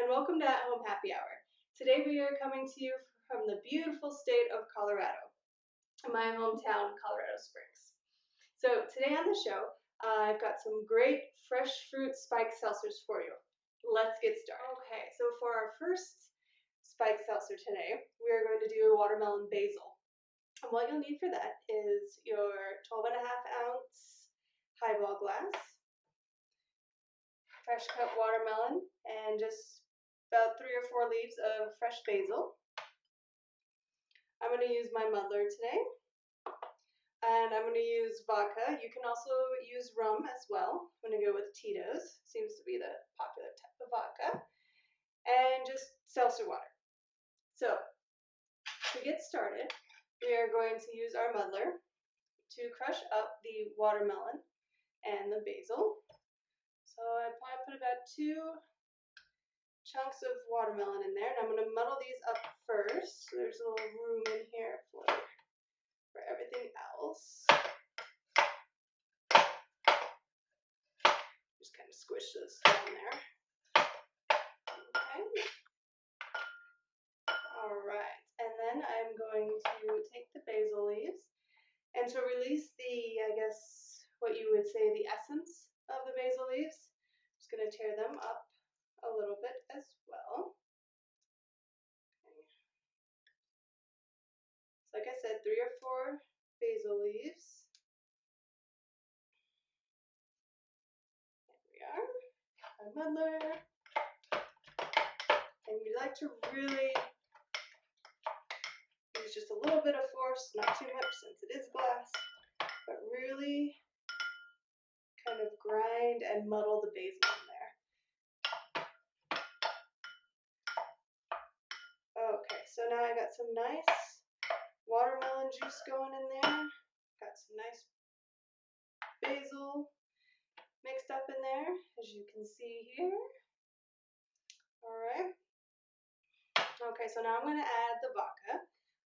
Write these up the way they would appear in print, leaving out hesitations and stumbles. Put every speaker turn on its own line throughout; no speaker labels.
and welcome to At Home Happy Hour. Today we are coming to you from the beautiful state of Colorado, my hometown, Colorado Springs. So today on the show, I've got some great fresh fruit spiked seltzers for you. Let's get started. Okay, so for our first spiked seltzer today, we are going to do a watermelon basil. And what you'll need for that is your 12.5-ounce highball glass, fresh cut watermelon, and just about 3 or 4 leaves of fresh basil. I'm going to use my muddler today, and I'm going to use vodka. You can also use rum as well. I'm going to go with Tito's, seems to be the popular type of vodka, and just seltzer water. So to get started, we are going to use our muddler to crush up the watermelon and the basil. So I probably put about 2 chunks of watermelon in there, and I'm going to muddle these up first. So there's a little room in here for everything else. Just kind of squish this down there. Okay. All right, and then I'm going to take the basil leaves, and to release the, I guess, what you would say the essence of the basil leaves, I'm just going to tear them up a little bit as well. Okay. So like I said, 3 or 4 basil leaves. There we are. A muddler. And you like to really use just a little bit of force, not too much since it is glass, but really kind of grind and muddle the basil in there. Okay, so now I got some nice watermelon juice going in there. Got some nice basil mixed up in there, as you can see here. All right. Okay, so now I'm going to add the vodka.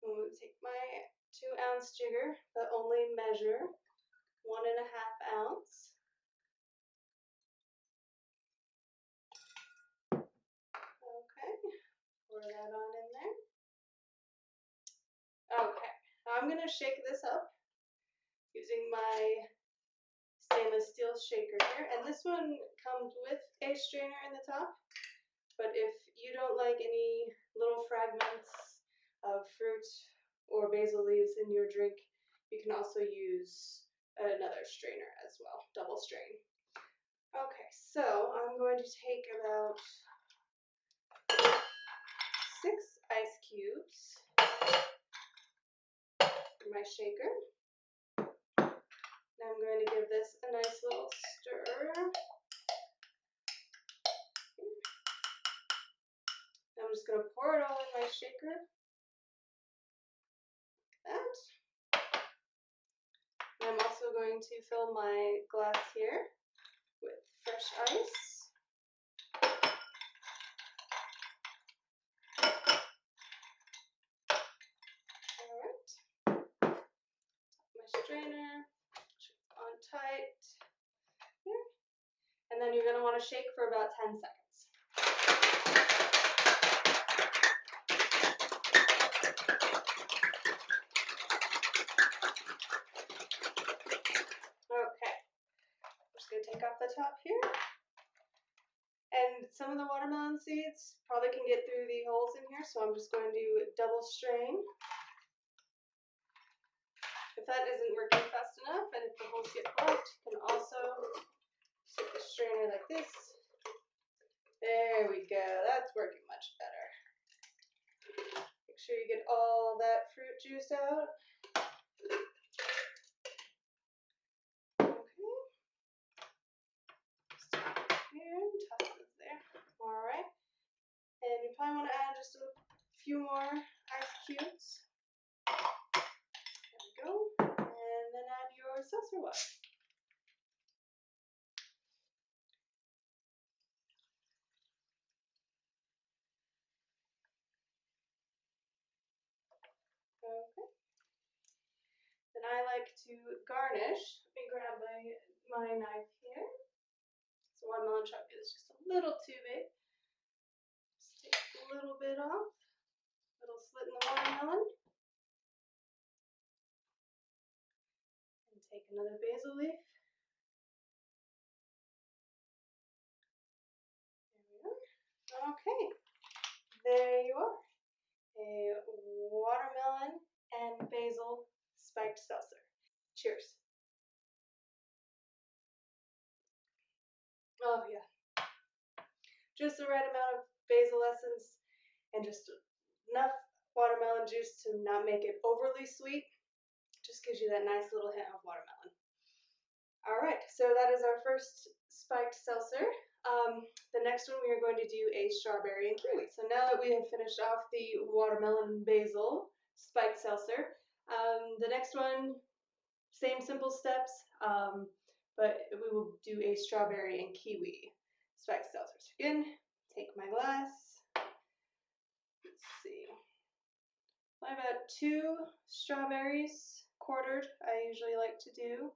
I'm going to take my 2-ounce jigger, but only measure 1.5 ounce. Okay, pour that on in there. Okay, now I'm going to shake this up using my stainless steel shaker here, and this one comes with a strainer in the top, but if you don't like any little fragments of fruit or basil leaves in your drink, you can also use another strainer as well, double strain. Okay, so I'm going to take about 6 ice cubes in my shaker. And I'm going to give this a nice little stir. I'm just going to pour it all in my shaker, like that. And I'm also going to fill my glass here with fresh ice. All right. My strainer on tight here. And then you're going to want to shake for about 10 seconds. Okay, I'm just going to take off the top here. And some of the watermelon seeds probably can get through the holes in here, so I'm just going to double strain. If that isn't working fast enough, and if the holes get blocked, you can also stick the strainer like this. There we go, that's working much better. Make sure you get all that fruit juice out. Alright, and you probably want to add just a few more ice cubes. There we go, and then add your seltzer water. Okay, then I like to garnish. Let me grab my knife here. So watermelon chunk is just a little too big. little bit off. Little slit in the watermelon. And take another basil leaf. There we are. Okay, there you are. A watermelon and basil spiked seltzer. Cheers. Oh yeah. Just the right amount of basil essence and just enough watermelon juice to not make it overly sweet. Just gives you that nice little hint of watermelon. All right, so that is our first spiked seltzer. The next one we are going to do a strawberry and kiwi. So now that we have finished off the watermelon basil spiked seltzer, the next one, same simple steps, but we will do a strawberry and kiwi spiked seltzer. So again, take my glass. Let's see. I have about 2 strawberries quartered. I usually like to do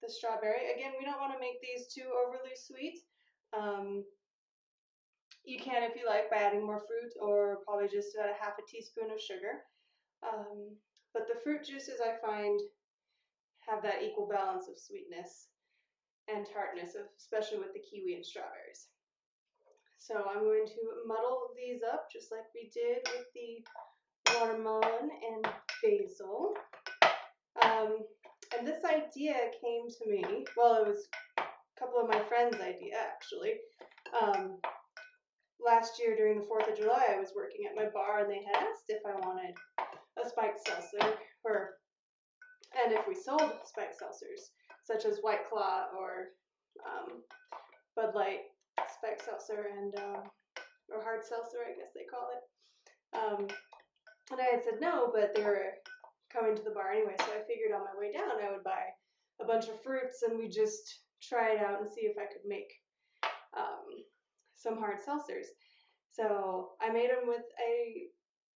the strawberry. Again, we don't want to make these too overly sweet. You can, if you like, by adding more fruit or probably just about a half a teaspoon of sugar. But the fruit juices I find have that equal balance of sweetness and tartness, especially with the kiwi and strawberries. So I'm going to muddle these up just like we did with the watermelon and basil. And this idea came to me, well, it was a couple of my friends' idea actually. Last year during the 4th of July, I was working at my bar and they had asked if I wanted a spiked seltzer, and if we sold spiked seltzers, such as White Claw or Bud Light spiked seltzer and or hard seltzer, I guess they call it. And I had said no, but they were coming to the bar anyway, so I figured on my way down I would buy a bunch of fruits and we just try it out and see if I could make some hard seltzers. So I made them I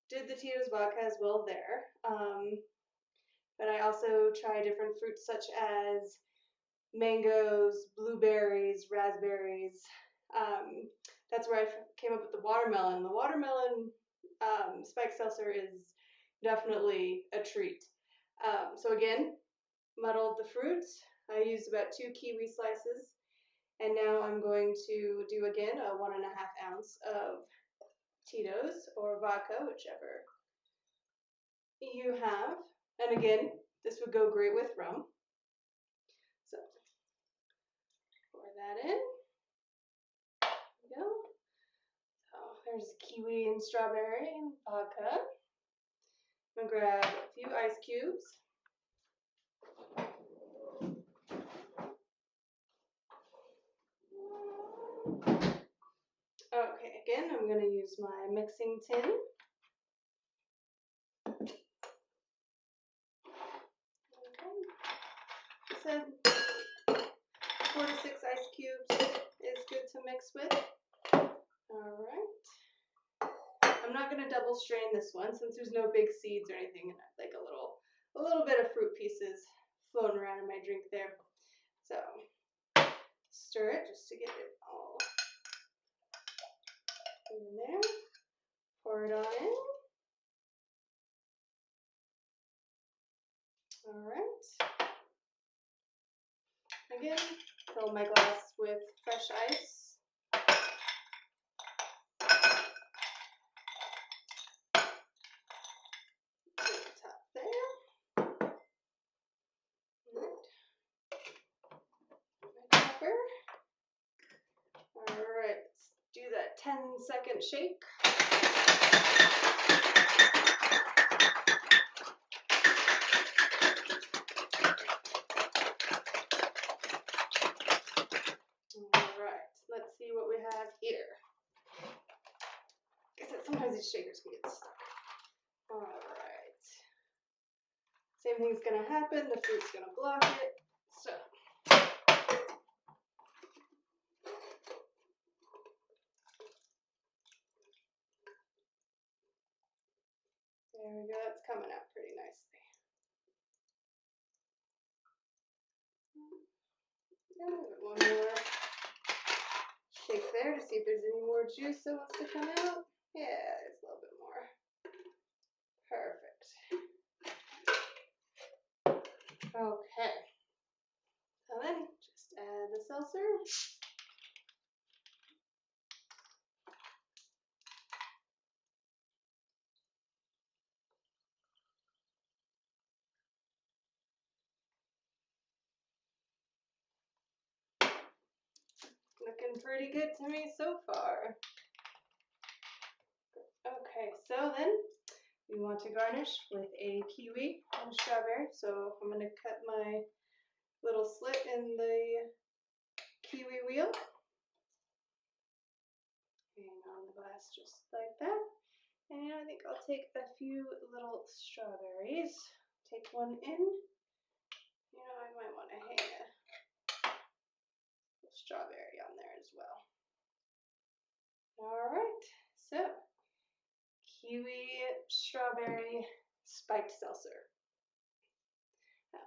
did the Tito's vodka as well there, but I also try different fruits such as mangoes, blueberries, raspberries. That's where I came up with the watermelon. The watermelon spiked seltzer is definitely a treat. So again, muddled the fruits. I used about 2 kiwi slices. And now I'm going to do again a 1.5 ounce of Tito's or vodka, whichever you have. And again, this would go great with rum. So pour that in. There we go. So there's kiwi and strawberry and vodka. I'm gonna grab a few ice cubes. Okay, again, I'm going to use my mixing tin. Okay. I said 4 to 6 ice cubes is good to mix with. Alright. I'm not going to double strain this one since there's no big seeds or anything, and I'd like a little bit of fruit pieces floating around in my drink there. So, stir it just to get it all in there. Pour it on in. Alright. Again, fill my glass with fresh ice. To the top there. My pepper. Alright, let's do that 10-second shake. Alright, let's see what we have here. Like I said, sometimes these shakers can get stuck. Alright. Same thing's gonna happen, the fruit's gonna block it. So there we go, that's coming out pretty nicely. One more shake there to see if there's any more juice that wants to come out. Yeah, there's a little bit more. Perfect. Okay. So then just add the seltzer. Looking pretty good to me so far. Okay, so then we want to garnish with a kiwi and strawberry. So I'm going to cut my little slit in the kiwi wheel. Hang on the glass just like that. And I think I'll take a few little strawberries. Take one in. You know, I might want to hang a strawberry on there as well. All right, so kiwi strawberry spiked seltzer. Now,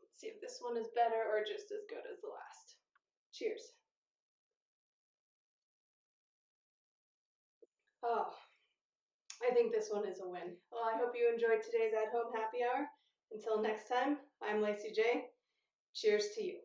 let's see if this one is better or just as good as the last. Cheers. Oh, I think this one is a win. Well, I hope you enjoyed today's at-home happy hour. Until next time, I'm Lacey J. Cheers to you.